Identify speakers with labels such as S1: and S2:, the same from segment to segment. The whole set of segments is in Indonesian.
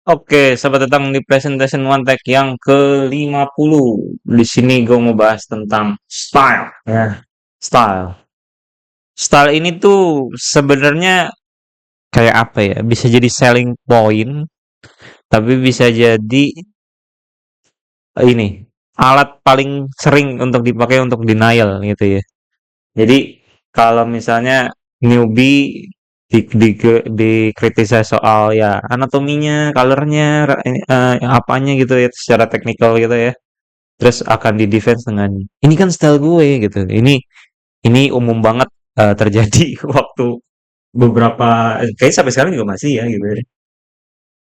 S1: Oke, selamat datang di Presentation One Tech yang ke-50. Di sini gue mau bahas tentang style. Ya, style. Style ini tuh sebenarnya kayak apa ya? Bisa jadi selling point, tapi bisa jadi ini alat paling sering untuk dipakai untuk denial gitu ya. Jadi kalau misalnya newbie dikritisasi soal ya anatominya, colornya, apanya gitu ya secara teknikal gitu ya. Terus akan di defense dengan ini kan style gue gitu. Ini umum banget terjadi waktu beberapa kayak sampai sekarang juga masih ya gitu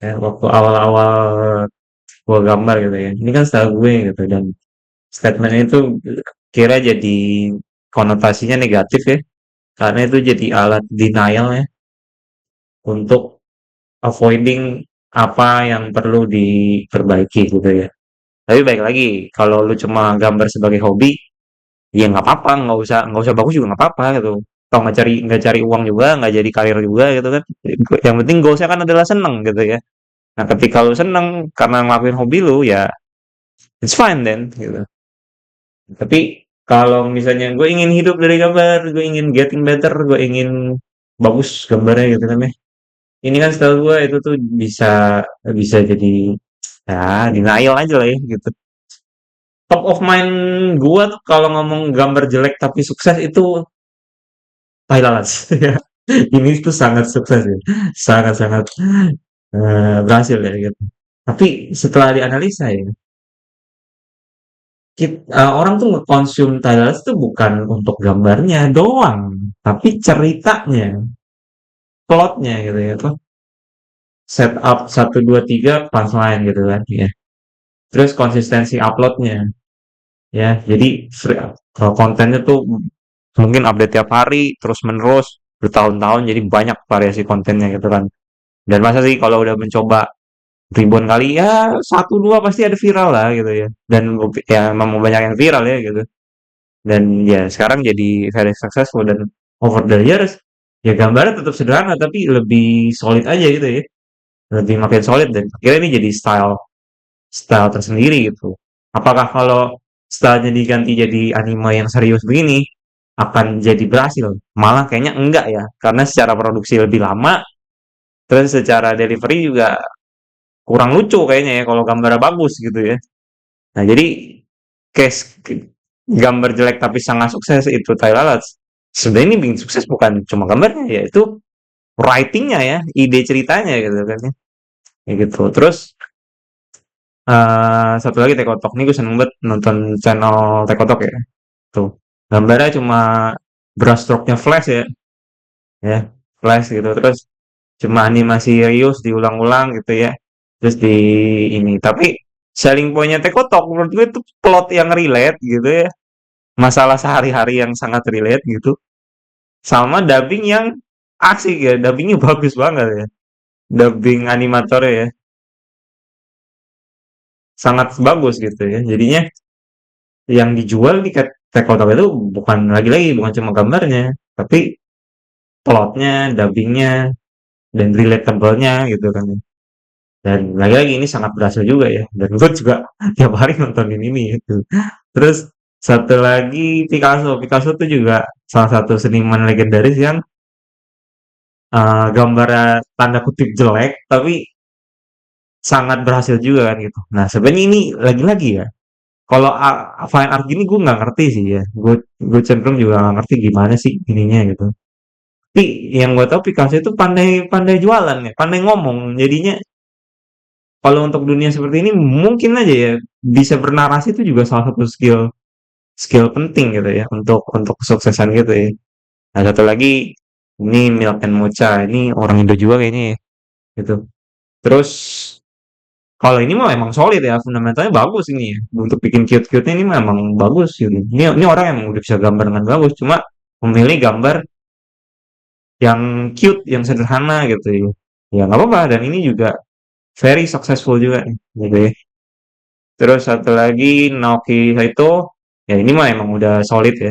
S1: ya. Waktu awal-awal gue gambar gitu ya. Ini kan style gue gitu dan statement itu kira jadi konotasinya negatif ya. Karena itu jadi alat denial ya untuk avoiding apa yang perlu diperbaiki gitu ya. Tapi baik lagi, kalau lu cuma gambar sebagai hobi, ya nggak apa-apa, nggak usah bagus juga nggak apa-apa gitu. Kalau nggak cari uang juga, nggak jadi karir juga gitu kan. Yang penting goalsnya kan adalah seneng gitu ya. Nah ketika lu seneng karena ngelakuin hobi lu ya it's fine then gitu. Tapi kalau misalnya gue ingin hidup dari gambar, gue ingin getting better, gue ingin bagus gambarnya gitu kan ya. Ini kan setahu gue itu tuh bisa bisa jadi ya denial aja lah ya gitu. Top of mind gue tuh kalau ngomong gambar jelek tapi sukses itu Thailand. Ini tuh sangat sukses ya, sangat-sangat berhasil ya gitu. Tapi setelah dianalisa ya, orang tuh nge-consume Thailand tuh bukan untuk gambarnya doang, tapi ceritanya, plotnya gitu ya, tuh setup satu dua tiga punchline gitu kan, ya. Terus konsistensi uploadnya, ya. Jadi kalau kontennya tuh mungkin update tiap hari, terus menerus bertahun-tahun, jadi banyak variasi kontennya gitu kan. Dan masa sih kalau udah mencoba ribuan kali ya satu dua pasti ada viral lah gitu ya. Dan ya memang banyak yang viral ya gitu. Dan ya sekarang jadi very successful dan over the years ya gambarnya tetap sederhana tapi lebih solid aja gitu ya. Lebih makin solid dan akhirnya ini jadi style style tersendiri gitu. Apakah kalau stylenya diganti jadi anime yang serius begini akan jadi berhasil? Malah kayaknya enggak ya, karena secara produksi lebih lama, terus secara delivery juga kurang lucu kayaknya ya kalau gambarnya bagus gitu ya. Nah, jadi case gambar jelek tapi sangat sukses itu Tyler Lads. Sebenarnya ini bikin sukses bukan cuma gambarnya ya, itu writingnya ya, ide ceritanya gitu kan ya. Kayak gitu. Terus satu lagi Tekotok nih gue seneng banget nonton channel Tekotok ya. Tuh. Gambarnya cuma brush stroke-nya flash ya, ya. Flash gitu. Terus cuma animasi Rius diulang-ulang gitu ya. Terus di ini. Tapi selling point-nya Tekotok menurut gue itu plot yang relate gitu ya. Masalah sehari-hari yang sangat relate gitu. Sama dubbing yang asik ya. Dubbingnya bagus banget ya. Dubbing animatornya ya. Sangat bagus gitu ya. Jadinya yang dijual di Tekotok itu bukan lagi-lagi bukan cuma gambarnya. Tapi plotnya, dubbingnya, dan relatable-nya gitu kan ya. Dan lagi-lagi ini sangat berhasil juga ya. Dan gue juga tiap hari nontonin ini gitu. Terus satu lagi Picasso. Picasso tuh juga salah satu seniman legendaris yang gambarnya tanda kutip jelek, tapi sangat berhasil juga kan gitu. Nah sebenarnya ini lagi-lagi ya. Kalau fine art gini gue nggak ngerti sih ya. Gue cenderung juga nggak ngerti gimana sih ininya gitu. Tapi yang gue tahu Picasso itu pandai pandai jualan ya, pandai ngomong. Jadinya kalau untuk dunia seperti ini mungkin aja ya bisa bernarasi itu juga salah satu skill skill penting gitu ya untuk kesuksesan gitu ya. Nah satu lagi ini Milk and Mocha ini orang Indo juga kayaknya ya gitu. Terus kalau ini mah emang solid ya fundamentalnya bagus ini ya. Untuk bikin cute-cute ini memang bagus gitu. Ini orang yang udah bisa gambar dengan bagus cuma memilih gambar yang cute, yang sederhana gitu ya. Ya nggak apa-apa dan ini juga very successful juga nih, gitu ya. Terus satu lagi Naoki Saito, ya ini mah emang udah solid ya.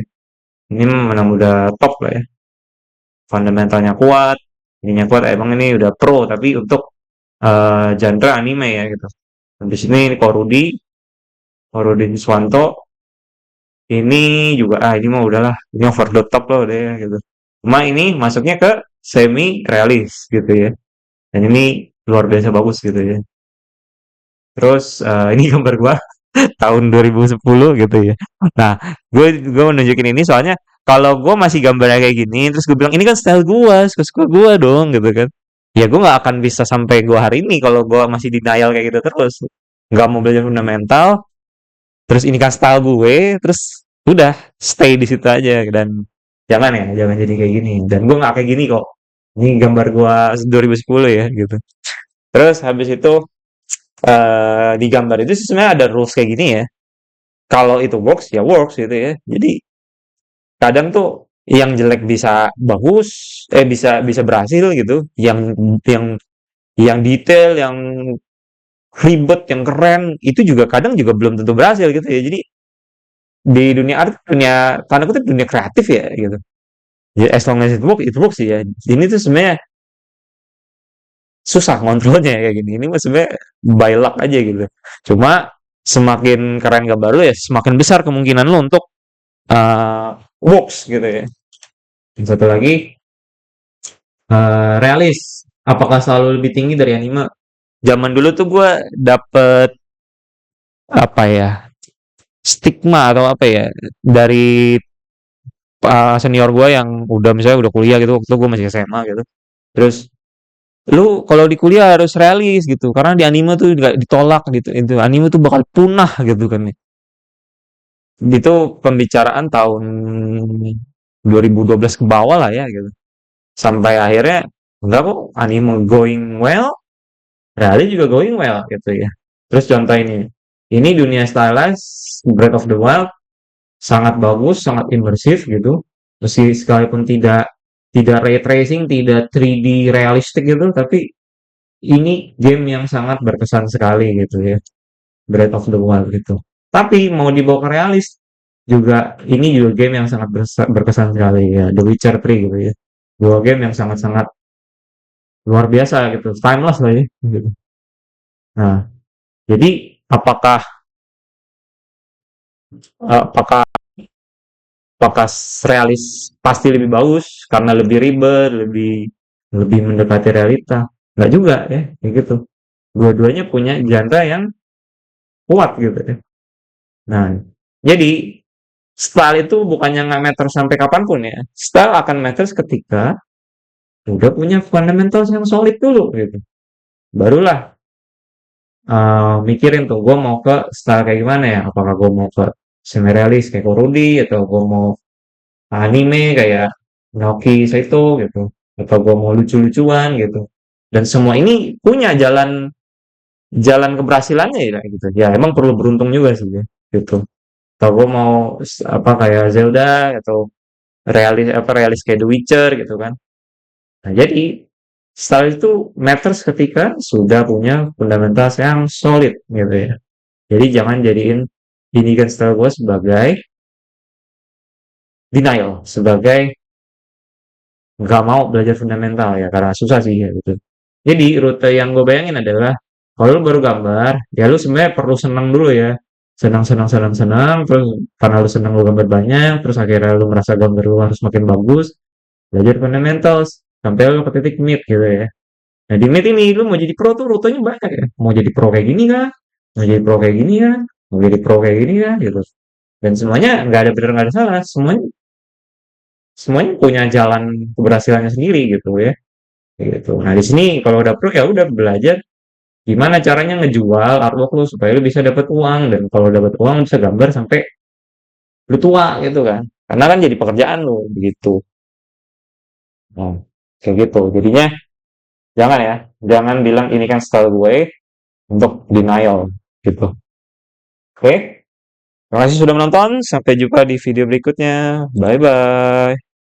S1: Ini memang udah top lah ya. Fundamentalnya kuat, ininya kuat. Emang ini udah pro, tapi untuk genre anime ya gitu. Di sini Ko Rudi Swanto ini juga ini mah udahlah, ini over the top lah udah ya gitu. Cuma ini masuknya ke semi realis gitu ya. Dan ini luar biasa bagus gitu ya. Terus ini gambar gua tahun 2010 gitu ya. Nah, gue mau nunjukin ini soalnya kalau gue masih gambarnya kayak gini, terus gue bilang ini kan style gue, suka-suka gue dong gitu kan. Ya gue nggak akan bisa sampai gue hari ini kalau gue masih denial kayak gitu terus. Nggak mau belajar fundamental, terus ini kan style gue, terus udah stay di situ aja dan jangan ya, jangan jadi kayak gini. Dan gue nggak kayak gini kok. Ini gambar gue 2010 ya gitu. Terus habis itu di gambar itu sih sebenarnya ada rules kayak gini ya. Kalau itu works ya works gitu ya. Jadi kadang tuh yang jelek bisa bagus, bisa bisa berhasil gitu. Yang yang detail, yang ribet, yang keren itu juga kadang juga belum tentu berhasil gitu ya. Jadi di dunia art, dunia tanda kutip dunia kreatif ya gitu. Ya as long as it works sih ya. Ini tuh sebenarnya susah kontrolnya ya kayak gini. Ini mah sebenarnya by luck aja gitu. Cuma semakin keren gambar lu ya, semakin besar kemungkinan lu untuk works gitu ya. Yang satu lagi realis. Apakah selalu lebih tinggi dari anime? Zaman dulu tuh gue dapet apa ya stigma atau apa ya dari senior gue yang udah misalnya udah kuliah gitu waktu gue masih SMA gitu. Terus lu kalau di kuliah harus realis gitu karena di anime tuh nggak ditolak gitu itu anime tuh bakal punah gitu kan itu pembicaraan tahun 2012 ke bawah lah ya gitu sampai akhirnya enggak kok anime going well realis juga going well gitu ya terus contoh ini dunia stylized Breath of the Wild sangat bagus sangat imersif gitu meski sekalipun tidak ray tracing tidak 3D realistik gitu tapi ini game yang sangat berkesan sekali gitu ya Breath of the Wild gitu tapi mau dibawa ke realis juga ini juga game yang sangat berkesan sekali ya The Witcher 3 gitu ya dua game yang sangat-sangat luar biasa gitu timeless lah ya gitu. Nah jadi apakah apakah apakah realis pasti lebih bagus karena lebih ribet lebih lebih mendekati realita nggak juga ya kayak gitu dua-duanya punya genre yang kuat gitu ya nah jadi style itu bukannya nggak matter sampai kapanpun ya style akan matters ketika udah punya fundamentals yang solid dulu gitu barulah mikirin tuh gue mau ke style kayak gimana ya apakah gue mau ke semi realis kayak Korudi atau gue mau anime kayak Naoki Saito gitu atau gue mau lucu-lucuan gitu dan semua ini punya jalan jalan keberhasilannya ya gitu ya emang perlu beruntung juga sih ya gitu atau gue mau apa kayak Zelda atau realis kayak The Witcher gitu kan nah jadi style itu matters ketika sudah punya fundamental yang solid gitu ya jadi jangan jadiin ini kan style gue sebagai denial sebagai nggak mau belajar fundamental ya karena susah sih ya gitu. Jadi rute yang gue bayangin adalah kalau lu baru gambar, ya lu sebenarnya perlu senang dulu ya. Senang, senang, senang, senang, terus karena lu senang lu gambar banyak, terus akhirnya lu merasa gambar lu harus makin bagus, belajar fundamentals, sampai lu ke titik mid gitu ya. Nah di mid ini lu mau jadi pro tuh rutenya banyak ya. Mau jadi pro kayak gini kah? Mau jadi pro kayak gini kan? Mau jadi pro kayak gini kan? Gitu. Dan semuanya nggak ada benar nggak ada salah. Semuanya semuanya punya jalan keberhasilannya sendiri gitu ya. Gitu. Nah, di sini kalau udah pro ya udah belajar gimana caranya ngejual artwork lu supaya lu bisa dapat uang dan kalau dapat uang lu bisa gambar sampai lu tua gitu kan. Karena kan jadi pekerjaan lu begitu. Nah, kayak gitu. Jadinya jangan ya, jangan bilang ini kan style gue untuk denial gitu. Oke? Terima kasih sudah menonton. Sampai jumpa di video berikutnya. Bye bye.